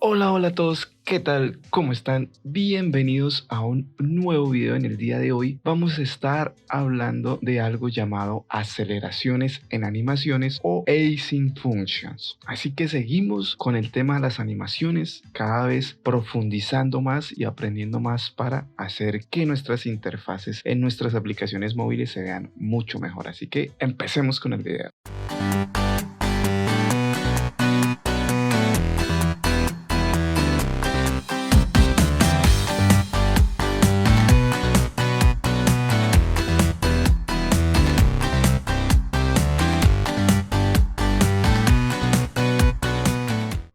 Hola, hola a todos, ¿qué tal? ¿Cómo están? Bienvenidos a un nuevo video. En el día de hoy vamos a estar hablando de algo llamado aceleraciones en animaciones o Async Functions. Así que seguimos con el tema de las animaciones, cada vez profundizando más y aprendiendo más para hacer que nuestras interfaces en nuestras aplicaciones móviles se vean mucho mejor. Así que empecemos con el video.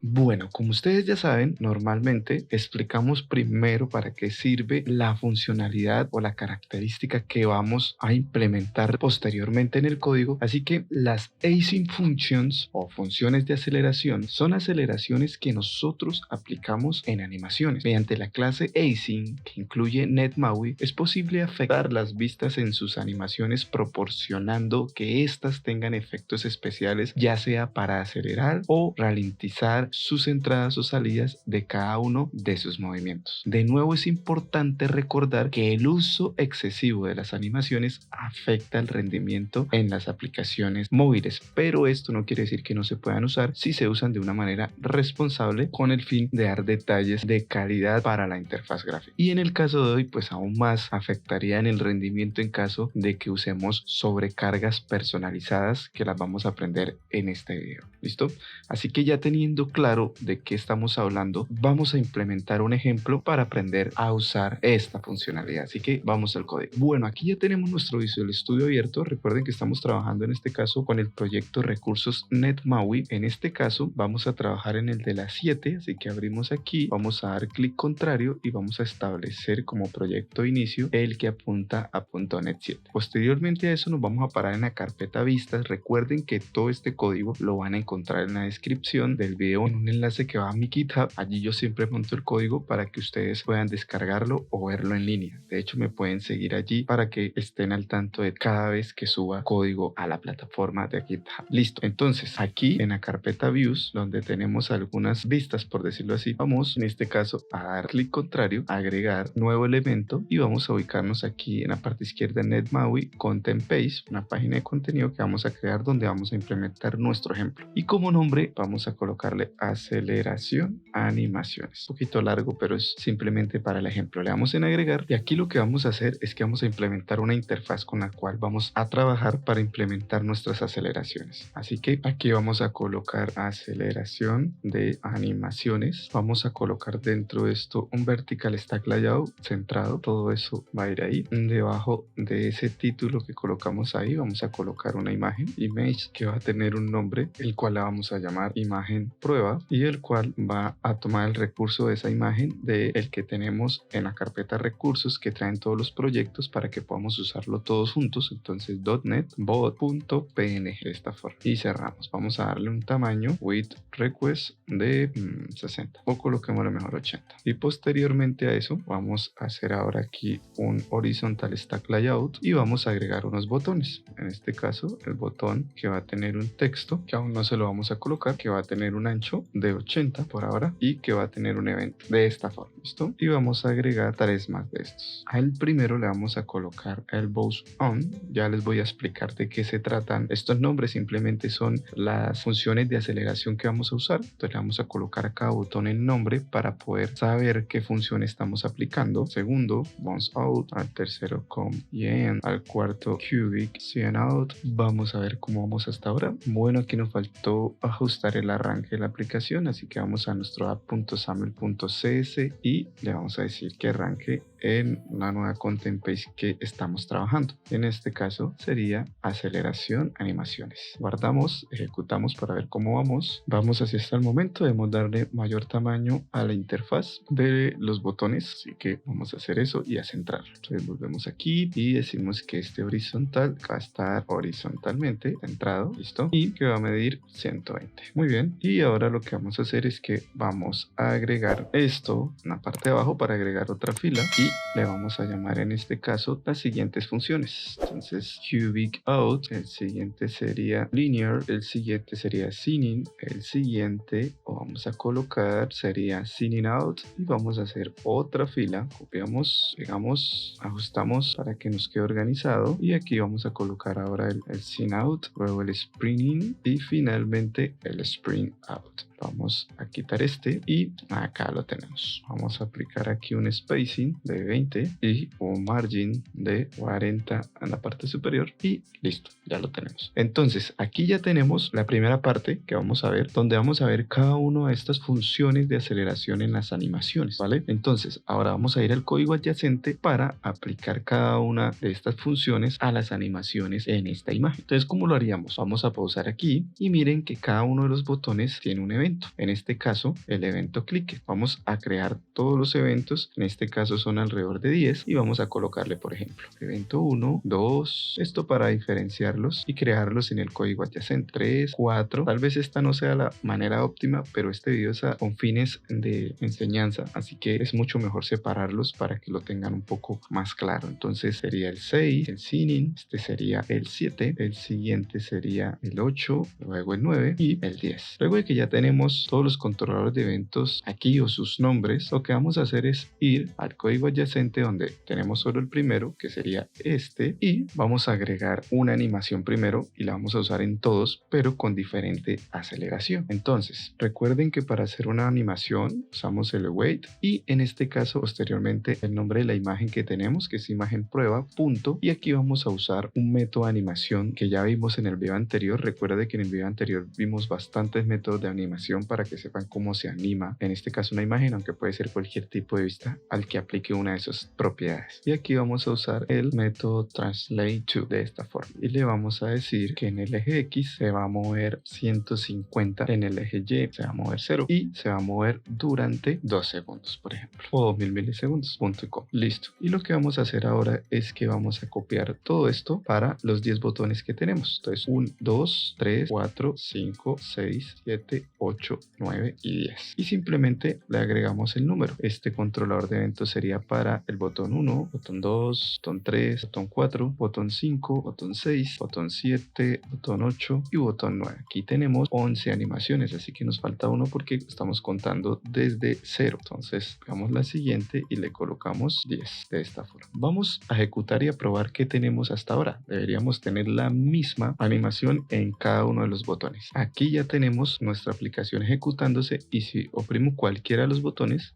Bueno, como ustedes ya saben, normalmente explicamos primero para qué sirve la funcionalidad o la característica que vamos a implementar posteriormente en el código. Así que las Async Functions o funciones de aceleración son aceleraciones que nosotros aplicamos en animaciones. Mediante la clase Async, que incluye NetMAUI, es posible afectar las vistas en sus animaciones proporcionando que éstas tengan efectos especiales, ya sea para acelerar o ralentizar sus entradas o salidas de cada uno de sus movimientos. De nuevo, es importante recordar que el uso excesivo de las animaciones afecta el rendimiento en las aplicaciones móviles, pero esto no quiere decir que no se puedan usar si se usan de una manera responsable con el fin de dar detalles de calidad para la interfaz gráfica. Y en el caso de hoy, pues aún más afectaría en el rendimiento en caso de que usemos sobrecargas personalizadas, que las vamos a aprender en este video. ¿Listo? Así que ya teniendo claro de qué estamos hablando, vamos a implementar un ejemplo para aprender a usar esta funcionalidad. Así que vamos al código. Bueno, aquí ya tenemos nuestro Visual Studio abierto. Recuerden que estamos trabajando en este caso con el proyecto Recursos NetMAUI. En este caso vamos a trabajar en el de la 7, así que abrimos aquí, vamos a dar clic contrario y vamos a establecer como proyecto inicio el que apunta a .NET 7. Posteriormente a eso nos vamos a parar en la carpeta vistas. Recuerden que todo este código lo van a encontrar en la descripción del video en un enlace que va a mi GitHub. Allí yo siempre monto el código para que ustedes puedan descargarlo o verlo en línea. De hecho, me pueden seguir allí para que estén al tanto de cada vez que suba código a la plataforma de GitHub. Listo. Entonces, aquí en la carpeta Views, donde tenemos algunas vistas, por decirlo así, vamos en este caso a dar clic contrario, agregar nuevo elemento y vamos a ubicarnos aquí en la parte izquierda en NetMAUI Content Page, una página de contenido que vamos a crear donde vamos a implementar nuestro ejemplo. Y como nombre vamos a colocarle aceleración animaciones. Un poquito largo, pero es simplemente para el ejemplo. Le damos en agregar y aquí lo que vamos a hacer es que vamos a implementar una interfaz con la cual vamos a trabajar para implementar nuestras aceleraciones. Así que aquí vamos a colocar aceleración de animaciones. Vamos a colocar dentro de esto un vertical stack layout centrado. Todo eso va a ir ahí. Debajo de ese título que colocamos ahí vamos a colocar una imagen, image, que va a tener un nombre, el cual la vamos a llamar imagen prueba, y el cual va a tomar el recurso de esa imagen del que tenemos en la carpeta recursos que traen todos los proyectos para que podamos usarlo todos juntos. Entonces .NET bot.png de esta forma y cerramos. Vamos a darle un tamaño with request de 60 o coloquémosle mejor 80 y posteriormente a eso vamos a hacer ahora aquí un horizontal stack layout y vamos a agregar unos botones. En este caso el botón que va a tener un texto que aún no se lo vamos a colocar, que va a tener un ancho de 80 por ahora y que va a tener un evento de esta forma. ¿Listo? Y vamos a agregar 3 más de estos. Al primero le vamos a colocar el Bows On. Ya les voy a explicar de qué se tratan estos nombres. Simplemente son las funciones de aceleración que vamos a usar. Entonces le vamos a colocar a cada botón el nombre para poder saber qué función estamos aplicando. Segundo, Bounce Out. Al tercero, Come In. Al cuarto, Cubic Cien Out. Vamos a ver cómo vamos hasta ahora. Bueno, aquí nos faltó ajustar el arranque de la aplicación, así que vamos a nuestro app.sample.cs y le vamos a decir que arranque en una nueva content page que estamos trabajando. En este caso sería aceleración animaciones. Guardamos, ejecutamos para ver cómo vamos. Vamos hacia hasta el momento, debemos darle mayor tamaño a la interfaz de los botones, así que vamos a hacer eso y a centrar. Entonces volvemos aquí y decimos que este horizontal va a estar horizontalmente centrado, listo, y que va a medir 120. Muy bien, y ahora lo que vamos a hacer es que vamos a agregar esto en la parte de abajo para agregar otra fila y le vamos a llamar en este caso las siguientes funciones. Entonces cubic out, el siguiente sería linear, el siguiente sería sinning, el siguiente vamos a colocar sería sinning out y vamos a hacer otra fila, copiamos, pegamos, ajustamos para que nos quede organizado y aquí vamos a colocar ahora el sin out, luego el spring in y finalmente el spring out. Vamos a quitar este y acá lo tenemos. Vamos a aplicar aquí un spacing de 20 y un margin de 40 en la parte superior y listo, ya lo tenemos. Entonces aquí ya tenemos la primera parte que vamos a ver, donde vamos a ver cada una de estas funciones de aceleración en las animaciones, ¿vale? Entonces ahora vamos a ir al código adyacente para aplicar cada una de estas funciones a las animaciones en esta imagen. Entonces, ¿cómo lo haríamos? Vamos a pausar aquí y miren que cada uno de los botones tiene un evento. En este caso, el evento clique. Vamos a crear todos los eventos. En este caso son alrededor de 10 y vamos a colocarle, por ejemplo, evento 1, 2, esto para diferenciarlos y crearlos en el código adyacente. 3, 4. Tal vez esta no sea la manera óptima, pero este video es con fines de enseñanza, así que es mucho mejor separarlos para que lo tengan un poco más claro. Entonces sería el 6, el sinning, este sería el 7, el siguiente sería el 8, luego el 9 y el 10. Luego de que ya tenemos todos los controladores de eventos aquí o sus nombres, lo que vamos a hacer es ir al código adyacente donde tenemos solo el primero, que sería este, y vamos a agregar una animación primero y la vamos a usar en todos, pero con diferente aceleración. Entonces, recuerden que para hacer una animación usamos el await y en este caso posteriormente el nombre de la imagen que tenemos, que es imagen prueba, punto, y aquí vamos a usar un método de animación que ya vimos en el video anterior. Recuerde que en el video anterior vimos bastantes métodos de animación para que sepan cómo se anima, en este caso una imagen, aunque puede ser cualquier tipo de vista al que aplique una de esas propiedades. Y aquí vamos a usar el método translate to de esta forma y le vamos a decir que en el eje X se va a mover 150, en el eje Y se va a mover 0 y se va a mover durante 2 segundos, por ejemplo, o 2000 milisegundos, punto y coma. Listo. Y lo que vamos a hacer ahora es que vamos a copiar todo esto para los 10 botones que tenemos. Entonces 1, 2, 3, 4, 5, 6, 7, 8, 9 y 10 y simplemente le agregamos el número. Este controlador de eventos sería para el botón 1, botón 2, botón 3, botón 4, botón 5, botón 6, botón 7, botón 8 y botón 9. Aquí tenemos 11 animaciones, así que nos falta uno porque estamos contando desde 0. Entonces pegamos la siguiente y le colocamos 10 de esta forma. Vamos a ejecutar y a probar qué tenemos hasta ahora. Deberíamos tener la misma animación en cada uno de los botones. Aquí ya tenemos nuestra aplicación ejecutándose y si oprimo cualquiera de los botones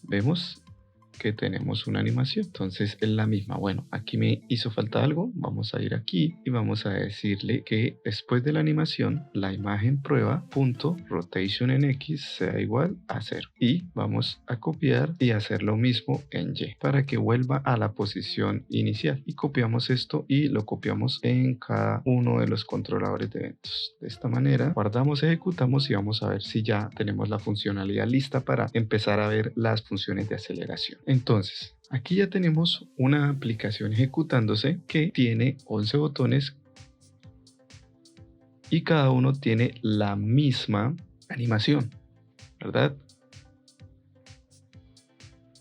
vemos que tenemos una animación, entonces es la misma. Bueno, aquí me hizo falta algo, vamos a ir aquí y vamos a decirle que después de la animación la imagen prueba punto rotation en X sea igual a 0 y vamos a copiar y hacer lo mismo en Y para que vuelva a la posición inicial y copiamos esto y lo copiamos en cada uno de los controladores de eventos. De esta manera guardamos, ejecutamos y vamos a ver si ya tenemos la funcionalidad lista para empezar a ver las funciones de aceleración. Entonces, aquí ya tenemos una aplicación ejecutándose que tiene 11 botones y cada uno tiene la misma animación, ¿verdad?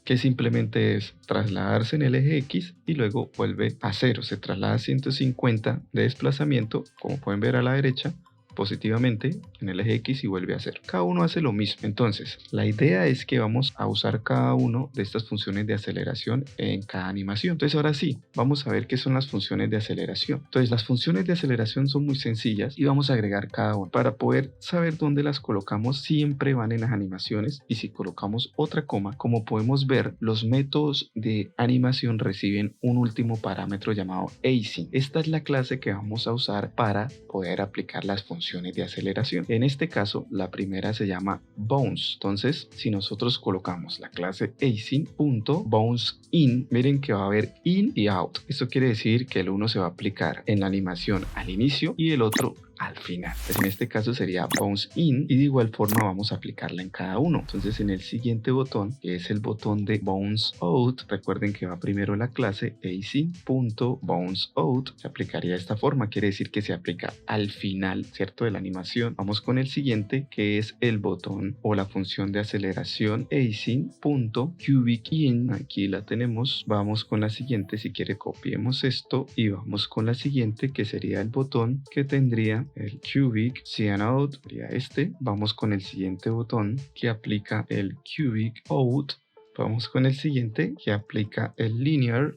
Que simplemente es trasladarse en el eje X y luego vuelve a 0. Se traslada a 150 de desplazamiento, como pueden ver a la derecha, positivamente en el eje X y vuelve a 0. Cada uno hace lo mismo. Entonces, la idea es que vamos a usar cada uno de estas funciones de aceleración en cada animación. Entonces, ahora sí, vamos a ver qué son las funciones de aceleración. Entonces, las funciones de aceleración son muy sencillas y vamos a agregar cada una. Para poder saber dónde las colocamos, siempre van en las animaciones y si colocamos otra coma, como podemos ver, los métodos de animación reciben un último parámetro llamado async. Esta es la clase que vamos a usar para poder aplicar las funciones de aceleración. En este caso, la primera se llama bounce. Entonces, si nosotros colocamos la clase async.bounceIn, miren que va a haber in y out. Esto quiere decir que el uno se va a aplicar en la animación al inicio y el otro al final. Pues en este caso sería bounce in y de igual forma vamos a aplicarla en cada uno. Entonces en el siguiente botón, que es el botón de bounce out, recuerden que va primero la clase async.bounceOut, se aplicaría de esta forma, quiere decir que se aplica al final, ¿cierto?, de la animación. Vamos con el siguiente, que es el botón o la función de aceleración async.cubicIn, aquí la tenemos. Vamos con la siguiente, si quiere copiemos esto y vamos con la siguiente, que sería el botón que tendría el cubic cinout, sería este. Vamos con el siguiente botón que aplica el cubic out. Vamos con el siguiente que aplica el linear.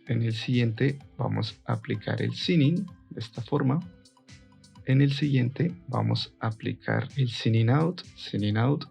En el siguiente vamos a aplicar el sinning de esta forma. En el siguiente vamos a aplicar el sinning out,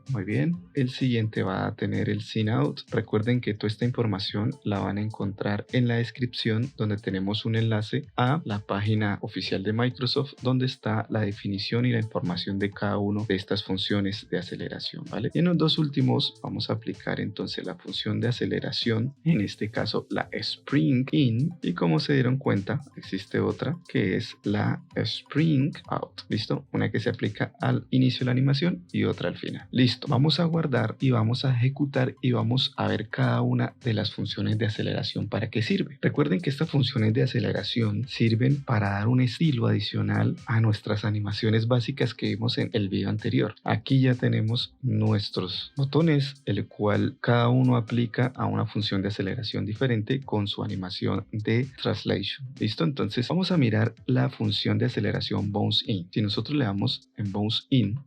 muy bien. El siguiente va a tener el sin out. Recuerden que toda esta información la van a encontrar en la descripción, donde tenemos un enlace a la página oficial de Microsoft, donde está la definición y la información de cada una de estas funciones de aceleración, ¿vale? Y en los dos últimos vamos a aplicar entonces la función de aceleración, en este caso la spring in, y como se dieron cuenta, existe otra que es la spring out. ¿Listo? Una que se aplica al inicio de la animación y otra al final. Listo. Vamos a guardar y vamos a ejecutar y vamos a ver cada una de las funciones de aceleración para qué sirve. Recuerden que estas funciones de aceleración sirven para dar un estilo adicional a nuestras animaciones básicas que vimos en el video anterior. Aquí ya tenemos nuestros botones, el cual cada uno aplica a una función de aceleración diferente con su animación de translation. ¿Listo? Entonces vamos a mirar la función de aceleración bounce in. Si nosotros le damos en bounce in,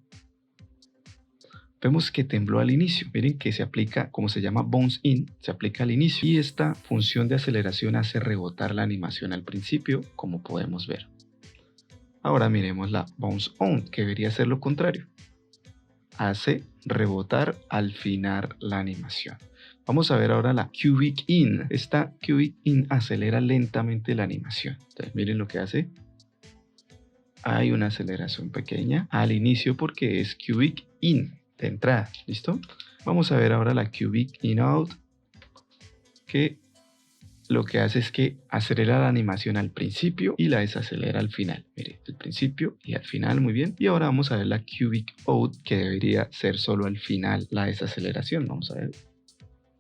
vemos que tembló al inicio. Miren que se aplica, como se llama bounce in, se aplica al inicio. Y esta función de aceleración hace rebotar la animación al principio, como podemos ver. Ahora miremos la bounce on, que debería ser lo contrario. Hace rebotar al final la animación. Vamos a ver ahora la cubic in. Esta cubic in acelera lentamente la animación. Entonces miren lo que hace. Hay una aceleración pequeña al inicio porque es cubic in de entrada. ¿Listo? Vamos a ver ahora la cubic in out, que lo que hace es que acelera la animación al principio y la desacelera al final. Mire, al principio y al final, muy bien. Y ahora vamos a ver la cubic out, que debería ser solo al final la desaceleración. Vamos a ver.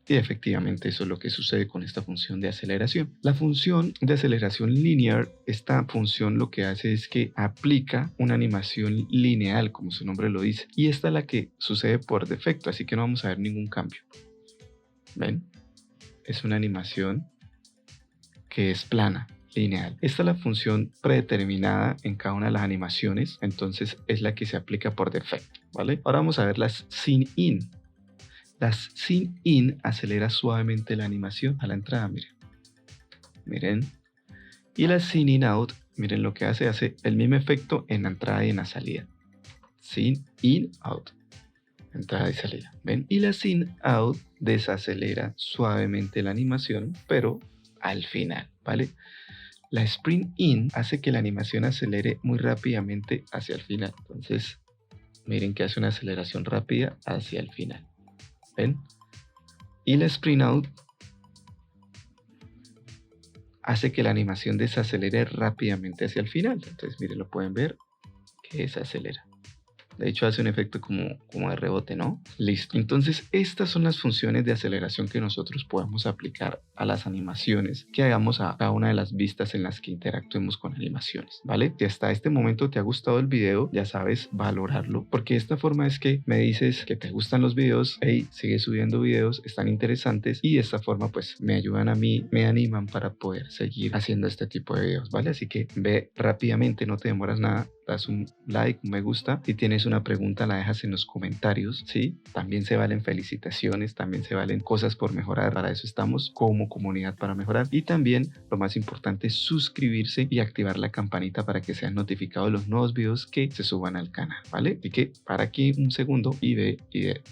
Y efectivamente eso es lo que sucede con esta función de aceleración. La función de aceleración linear, esta función lo que hace es que aplica una animación lineal, como su nombre lo dice. Y esta es la que sucede por defecto, así que no vamos a ver ningún cambio. ¿Ven? Es una animación que es plana, lineal. Esta es la función predeterminada en cada una de las animaciones, entonces es la que se aplica por defecto, ¿vale? Ahora vamos a ver las sin in. Las sin in acelera suavemente la animación a la entrada, miren. Y la sin in out, miren lo que hace el mismo efecto en la entrada y en la salida. Sin in out, entrada y salida, ¿ven? Y la sin out desacelera suavemente la animación, pero al final, ¿vale? La spring in hace que la animación acelere muy rápidamente hacia el final. Entonces, miren que hace una aceleración rápida hacia el final. ¿Ven? Y la spring out hace que la animación desacelere rápidamente hacia el final. Entonces, miren, lo pueden ver que desacelera. De hecho, hace un efecto como de rebote, ¿no? Listo. Entonces, estas son las funciones de aceleración que nosotros podemos aplicar a las animaciones que hagamos a cada una de las vistas en las que interactuemos con animaciones, ¿vale? Si hasta este momento te ha gustado el video, ya sabes valorarlo, porque esta forma es que me dices que te gustan los videos, hey, sigue subiendo videos, están interesantes, y de esta forma, pues, me ayudan a mí, me animan para poder seguir haciendo este tipo de videos, ¿vale? Así que ve rápidamente, no te demoras nada, das un like, un me gusta. Si tienes una pregunta, la dejas en los comentarios, ¿sí? También se valen felicitaciones, también se valen cosas por mejorar. Para eso estamos como comunidad, para mejorar. Y también, lo más importante, es suscribirse y activar la campanita para que sean notificados los nuevos videos que se suban al canal, ¿vale? Así que para aquí un segundo y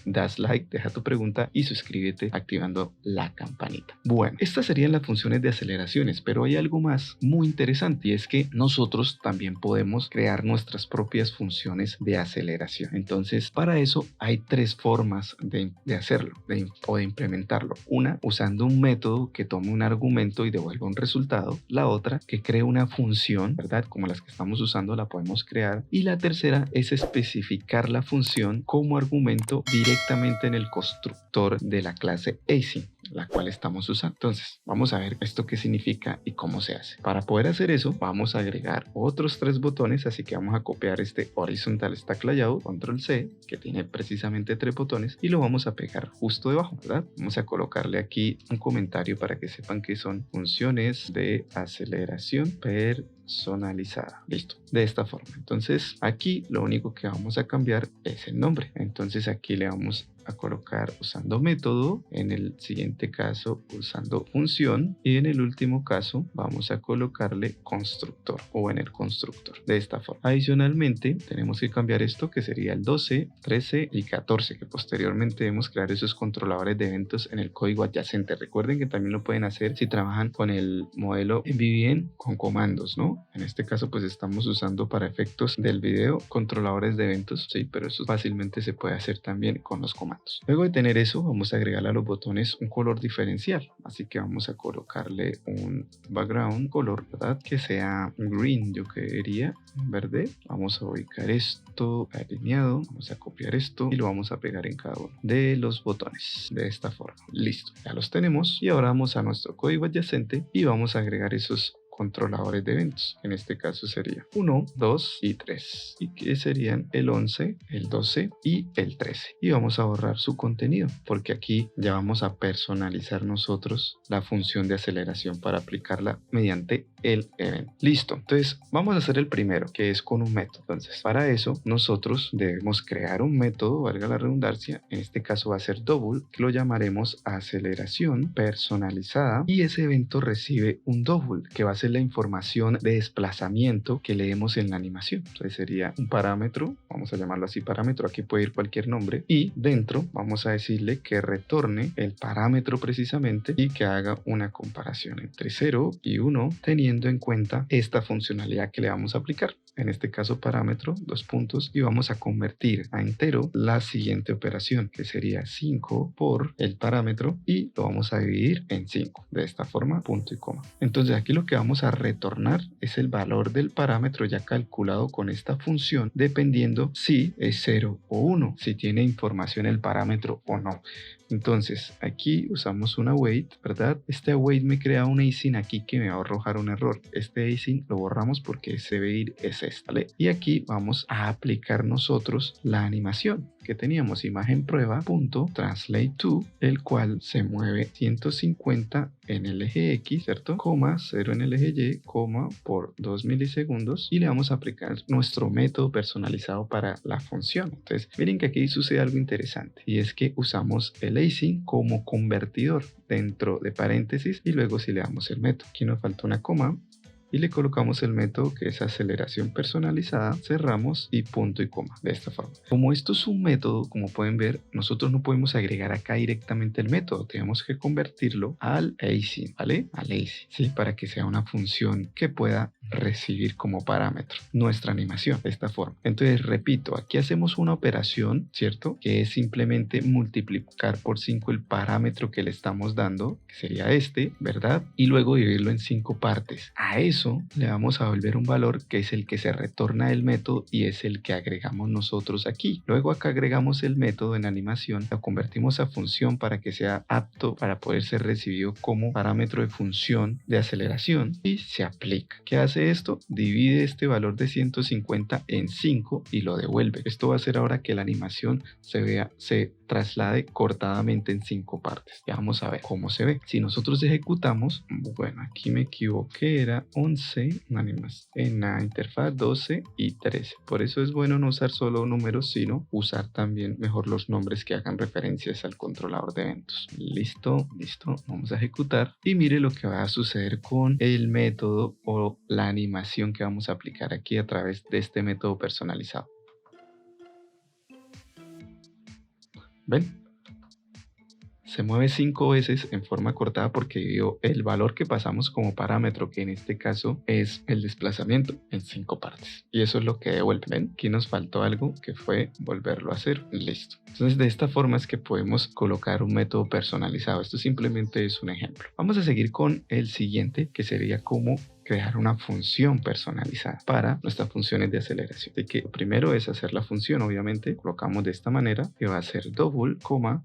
das like, deja tu pregunta y suscríbete activando la campanita. Bueno, estas serían las funciones de aceleraciones, pero hay algo más muy interesante, y es que nosotros también podemos crear nuestras propias funciones de aceleración. Entonces, para eso hay tres formas de hacerlo o de implementarlo. Una, usando un método que tome un argumento y devuelva un resultado. La otra, que cree una función, ¿verdad? Como las que estamos usando, la podemos crear. Y la tercera es especificar la función como argumento directamente en el constructor de la clase async, la cual estamos usando. Entonces, vamos a ver esto qué significa y cómo se hace. Para poder hacer eso, vamos a agregar otros tres botones, así que vamos a copiar este Horizontal Stack Layout, Control C, que tiene precisamente tres botones, y lo vamos a pegar justo debajo, ¿verdad? Vamos a colocarle aquí un comentario para que sepan que son funciones de aceleración personalizada. Listo, de esta forma. Entonces, aquí lo único que vamos a cambiar es el nombre. Entonces, aquí le vamos a colocar usando método, en el siguiente caso usando función, y en el último caso vamos a colocarle constructor o en el constructor, de esta forma. Adicionalmente tenemos que cambiar esto, que sería el 12, 13 y 14, que posteriormente debemos crear esos controladores de eventos en el código adyacente. Recuerden que también lo pueden hacer si trabajan con el modelo MVVM con comandos, ¿no? En este caso pues estamos usando para efectos del video controladores de eventos, sí, pero eso fácilmente se puede hacer también con los comandos. Luego de tener eso, vamos a agregarle a los botones un color diferencial, así que vamos a colocarle un background color, ¿verdad? Que sea green, yo quería verde. Vamos a ubicar esto alineado, vamos a copiar esto y lo vamos a pegar en cada uno de los botones de esta forma. Listo, ya los tenemos, y ahora vamos a nuestro código adyacente y vamos a agregar esos controladores de eventos. En este caso sería 1, 2 y 3, y que serían el 11, el 12 y el 13. Y vamos a borrar su contenido porque aquí ya vamos a personalizar nosotros la función de aceleración para aplicarla mediante el evento. Listo, entonces vamos a hacer el primero, que es con un método. Entonces, para eso nosotros debemos crear un método, valga la redundancia, en este caso va a ser double, que lo llamaremos aceleración personalizada, y ese evento recibe un double, que va a ser la información de desplazamiento que leemos en la animación. Entonces sería un parámetro, vamos a llamarlo así parámetro, aquí puede ir cualquier nombre, y dentro vamos a decirle que retorne el parámetro precisamente y que haga una comparación entre 0 y 1 teniendo en cuenta esta funcionalidad que le vamos a aplicar. En este caso parámetro, dos puntos, y vamos a convertir a entero la siguiente operación, que sería 5 por el parámetro, y lo vamos a dividir en 5, de esta forma, punto y coma. Entonces aquí lo que vamos a retornar es el valor del parámetro ya calculado con esta función, dependiendo si es 0 o 1, si tiene información el parámetro o no. Entonces aquí usamos una await, ¿verdad? Este await me crea un async aquí que me va a arrojar un error. Este async lo borramos porque ese debe ir es este, ¿vale? Y aquí vamos a aplicar nosotros la animación que teníamos, imagen prueba punto translate to, el cual se mueve 150 en el eje X, ¿cierto? Coma 0 en el eje Y, coma por 2 milisegundos, y le vamos a aplicar nuestro método personalizado para la función. Entonces miren que aquí sucede algo interesante, y es que usamos el async como convertidor dentro de paréntesis, y luego si le damos el método, aquí nos falta una coma, y le colocamos el método que es aceleración personalizada, cerramos y punto y coma, de esta forma. Como esto es un método, como pueden ver, nosotros no podemos agregar acá directamente el método, tenemos que convertirlo al async, ¿vale? Al async, ¿sí? Para que sea una función que pueda recibir como parámetro nuestra animación, de esta forma. Entonces repito, aquí hacemos una operación, ¿cierto? Que es simplemente multiplicar por 5 el parámetro que le estamos dando, que sería este, ¿verdad? Y luego dividirlo en 5 partes. A eso le vamos a volver un valor que es el que se retorna del método, y es el que agregamos nosotros aquí. Luego acá agregamos el método en animación, lo convertimos a función para que sea apto para poder ser recibido como parámetro de función de aceleración, y se aplica. ¿Qué hace esto? Divide este valor de 150 en 5 y lo devuelve. Esto va a hacer ahora que la animación se traslade cortadamente en 5 partes. Ya vamos a ver cómo se ve. Si nosotros ejecutamos, bueno, aquí me equivoqué, era 11 en la interfaz, 12 y 13. Por eso es bueno no usar solo números, sino usar también mejor los nombres que hagan referencias al controlador de eventos. Listo, listo. Vamos a ejecutar y mire lo que va a suceder con el método o la animación que vamos a aplicar aquí a través de este método personalizado. ¿Ven? se mueve 5 veces en forma cortada porque dio el valor que pasamos como parámetro, que en este caso es el desplazamiento, en 5 partes. Y eso es lo que devuelve. ¿Ven? Aquí nos faltó algo que fue volverlo a hacer. Listo. Entonces de esta forma es que podemos colocar un método personalizado. Esto simplemente es un ejemplo. Vamos a seguir con el siguiente, que sería cómo crear una función personalizada para nuestras funciones de aceleración. Así que lo primero es hacer la función, obviamente, colocamos de esta manera, que va a ser double,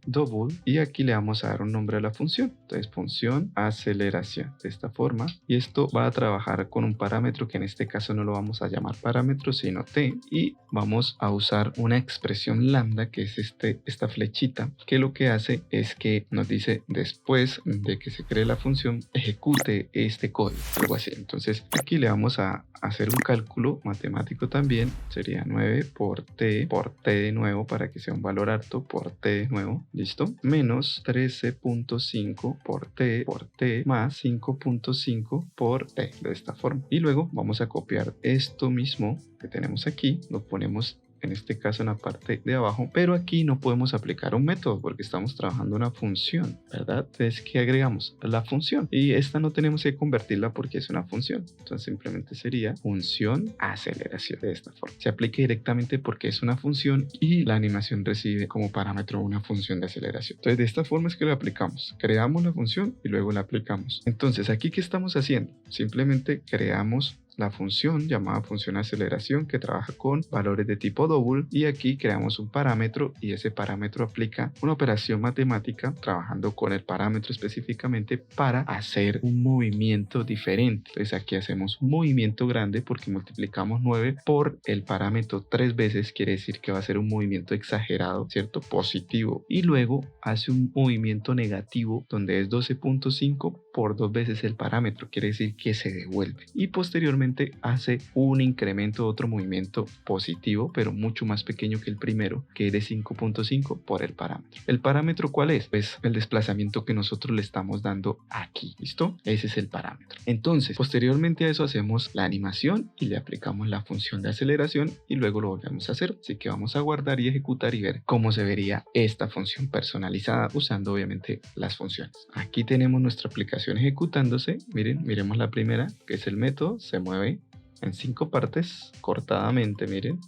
double, y aquí le vamos a dar un nombre a la función. Entonces, función aceleración, de esta forma, y esto va a trabajar con un parámetro que en este caso no lo vamos a llamar parámetro, sino t, y vamos a usar una expresión lambda, que es esta flechita, que lo que hace es que nos dice después de que se cree la función, ejecute este código, algo así. Entonces aquí le vamos a hacer un cálculo matemático también, sería 9 por t de nuevo para que sea un valor alto, por t de nuevo, listo, menos 13.5 por t más 5.5 por t, de esta forma. Y luego vamos a copiar esto mismo que tenemos aquí, lo ponemos en este caso en la parte de abajo, pero aquí no podemos aplicar un método porque estamos trabajando una función, ¿verdad? Entonces, ¿qué agregamos? La función, y esta no tenemos que convertirla porque es una función, entonces simplemente sería función aceleración, de esta forma. Se aplica directamente porque es una función y la animación recibe como parámetro una función de aceleración. Entonces, de esta forma es que lo aplicamos, creamos la función y luego la aplicamos. Entonces, aquí, ¿qué estamos haciendo? Simplemente creamos la función llamada función aceleración, que trabaja con valores de tipo double, y aquí creamos un parámetro y ese parámetro aplica una operación matemática trabajando con el parámetro específicamente para hacer un movimiento diferente. Entonces aquí hacemos un movimiento grande porque multiplicamos 9 por el parámetro 3 veces, quiere decir que va a ser un movimiento exagerado, ¿cierto? Positivo, y luego hace un movimiento negativo donde es 12.5 por 2 veces el parámetro, quiere decir que se devuelve, y posteriormente hace un incremento, otro movimiento positivo, pero mucho más pequeño que el primero, que es de 5.5 por el parámetro. ¿El parámetro cuál es? Pues el desplazamiento que nosotros le estamos dando aquí, ¿listo? Ese es el parámetro. Entonces, posteriormente a eso hacemos la animación y le aplicamos la función de aceleración y luego lo volvemos a hacer. Así que vamos a guardar y ejecutar y ver cómo se vería esta función personalizada usando obviamente las funciones. Aquí tenemos nuestra aplicación ejecutándose. Miren, miremos la primera, que es el método, se mueve en 5 partes cortadamente, miren,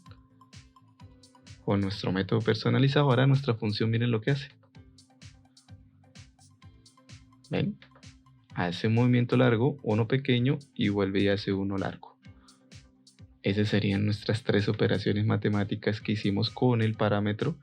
con nuestro método personalizado. Ahora nuestra función, miren lo que hace. ¿Ven? Hace un movimiento largo, uno pequeño y vuelve y hace uno largo. Esas serían nuestras 3 operaciones matemáticas que hicimos con el parámetro.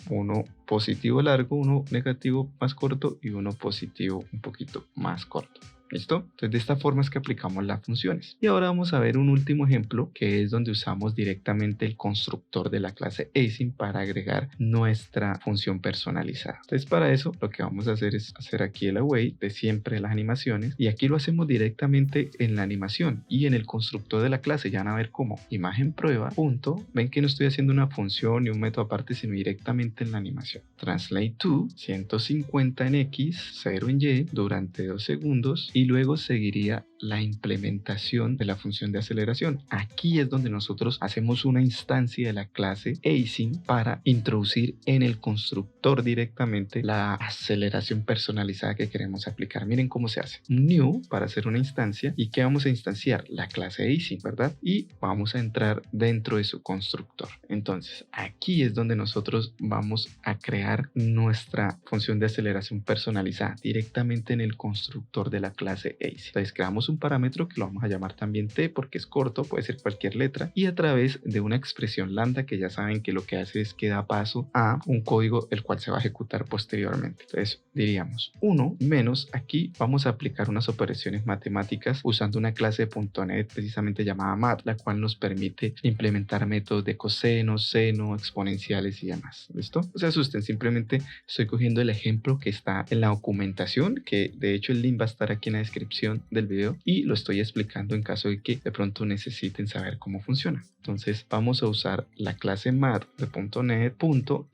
Uno positivo largo, uno negativo más corto y uno positivo un poquito más corto. ¿Listo? Entonces de esta forma es que aplicamos las funciones. Y ahora vamos a ver un último ejemplo, que es donde usamos directamente el constructor de la clase async para agregar nuestra función personalizada. Entonces para eso lo que vamos a hacer es hacer aquí el await de siempre las animaciones, y aquí lo hacemos directamente en la animación y en el constructor de la clase. Ya van a ver cómo imagen prueba punto, ven que no estoy haciendo una función ni un método aparte, sino directamente en la animación. Translate to 150 en X, 0 en Y durante 2 segundos, y luego seguiría la implementación de la función de aceleración. Aquí es donde nosotros hacemos una instancia de la clase async para introducir en el constructor directamente la aceleración personalizada que queremos aplicar. Miren cómo se hace. New para hacer una instancia, y que vamos a instanciar la clase async, ¿verdad? Y vamos a entrar dentro de su constructor. Entonces aquí es donde nosotros vamos a crear nuestra función de aceleración personalizada directamente en el constructor de la clase async. Entonces creamos un parámetro que lo vamos a llamar también t porque es corto, puede ser cualquier letra, y a través de una expresión lambda, que ya saben que lo que hace es que da paso a un código el cual se va a ejecutar posteriormente. Entonces diríamos 1 menos, aquí vamos a aplicar unas operaciones matemáticas usando una clase de .NET precisamente llamada math, la cual nos permite implementar métodos de coseno, seno, exponenciales y demás. ¿Listo? No se asusten, simplemente estoy cogiendo el ejemplo que está en la documentación, que de hecho el link va a estar aquí en la descripción del video, y lo estoy explicando en caso de que de pronto necesiten saber cómo funciona. Entonces vamos a usar la clase math de .NET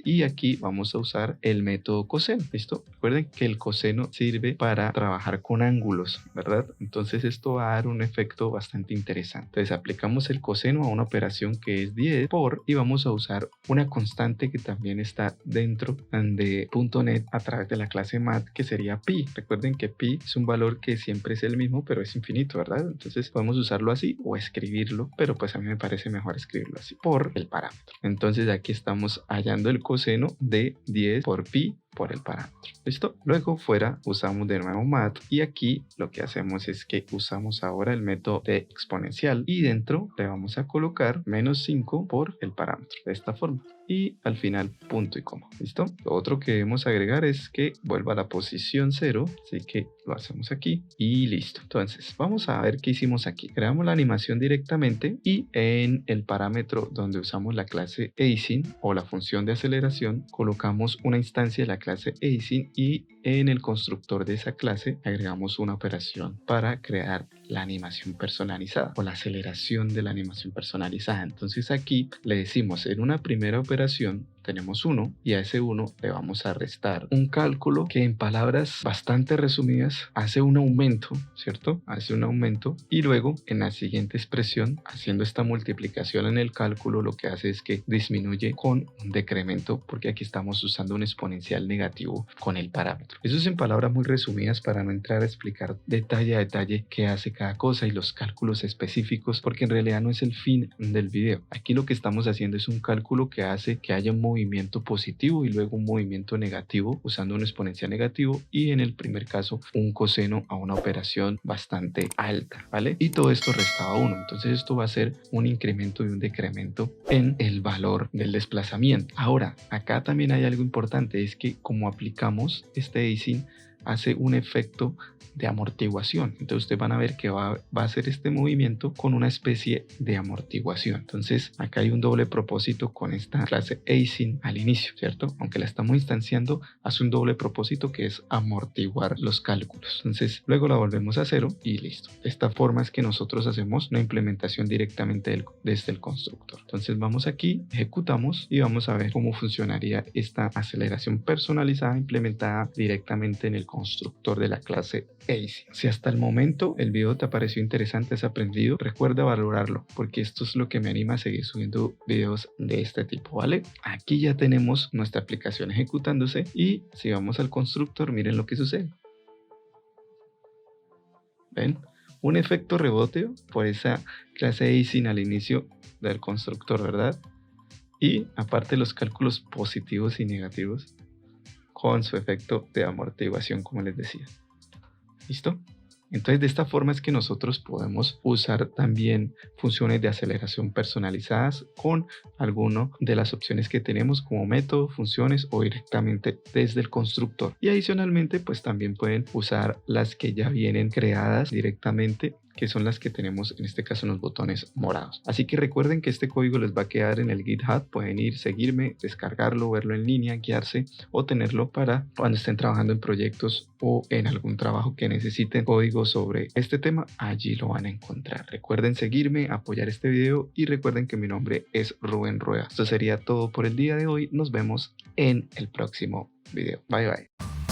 y aquí vamos a usar el método coseno. ¿Listo? Recuerden que el coseno sirve para trabajar con ángulos, ¿verdad? Entonces esto va a dar un efecto bastante interesante. Entonces aplicamos el coseno a una operación que es 10 por y vamos a usar una constante que también está dentro de .NET a través de la clase math, que sería pi. Recuerden que pi es un valor que siempre es el mismo, pero es infinito, ¿verdad? Entonces podemos usarlo así o escribirlo, pero pues a mí me parece mejor escribirlo así por el parámetro. Entonces aquí estamos hallando el coseno de 10 por pi por el parámetro. ¿Listo? Luego fuera usamos de nuevo math y aquí lo que hacemos es que usamos ahora el método de exponencial y dentro le vamos a colocar menos 5 por el parámetro de esta forma y al final punto y coma. ¿Listo? Lo otro que debemos agregar es que vuelva a la posición 0, así que lo hacemos aquí y listo. Entonces vamos a ver qué hicimos aquí. Creamos la animación directamente y en el parámetro donde usamos la clase async o la función de aceleración colocamos una instancia de la clase async y en el constructor de esa clase agregamos una operación para crear la animación personalizada o la aceleración de la animación personalizada. Entonces aquí le decimos en una primera operación tenemos 1 y a ese 1 le vamos a restar un cálculo que en palabras bastante resumidas hace un aumento, ¿cierto? Hace un aumento y luego en la siguiente expresión haciendo esta multiplicación en el cálculo lo que hace es que disminuye con un decremento porque aquí estamos usando un exponencial negativo con el parámetro. Eso es en palabras muy resumidas para no entrar a explicar detalle a detalle qué hace cada cosa y los cálculos específicos porque en realidad no es el fin del video. Aquí lo que estamos haciendo es un cálculo que hace que haya un movimiento positivo y luego un movimiento negativo usando un exponencial negativo y en el primer caso un coseno a una operación bastante alta, ¿vale? Y todo esto restado a 1. Entonces esto va a ser un incremento y un decremento en el valor del desplazamiento. Ahora, acá también hay algo importante, es que como aplicamos este async hace un efecto de amortiguación. Entonces ustedes van a ver que va a hacer este movimiento con una especie de amortiguación. Entonces acá hay un doble propósito con esta clase async al inicio, ¿cierto? Aunque la estamos instanciando, hace un doble propósito que es amortiguar los cálculos. Entonces luego la volvemos a 0 y listo. De esta forma es que nosotros hacemos una implementación directamente desde el constructor. Entonces vamos aquí, ejecutamos y vamos a ver cómo funcionaría esta aceleración personalizada implementada directamente en el constructor de la clase async. Si hasta el momento el video te pareció interesante, has aprendido, recuerda valorarlo porque esto es lo que me anima a seguir subiendo videos de este tipo, ¿vale? Aquí ya tenemos nuestra aplicación ejecutándose y si vamos al constructor, miren lo que sucede. ¿Ven? Un efecto rebote por esa clase async al inicio del constructor, ¿verdad? Y aparte los cálculos positivos y negativos con su efecto de amortiguación, como les decía. ¿Listo? Entonces de esta forma es que nosotros podemos usar también funciones de aceleración personalizadas con alguna de las opciones que tenemos como método, funciones o directamente desde el constructor. Y adicionalmente pues también pueden usar las que ya vienen creadas directamente, que son las que tenemos en este caso en los botones morados. Así que recuerden que este código les va a quedar en el GitHub, pueden ir, seguirme, descargarlo, verlo en línea, guiarse o tenerlo para cuando estén trabajando en proyectos o en algún trabajo que necesiten código sobre este tema, allí lo van a encontrar. Recuerden seguirme, apoyar este video y recuerden que mi nombre es Rubén Rueda. Esto sería todo por el día de hoy, nos vemos en el próximo video. Bye bye.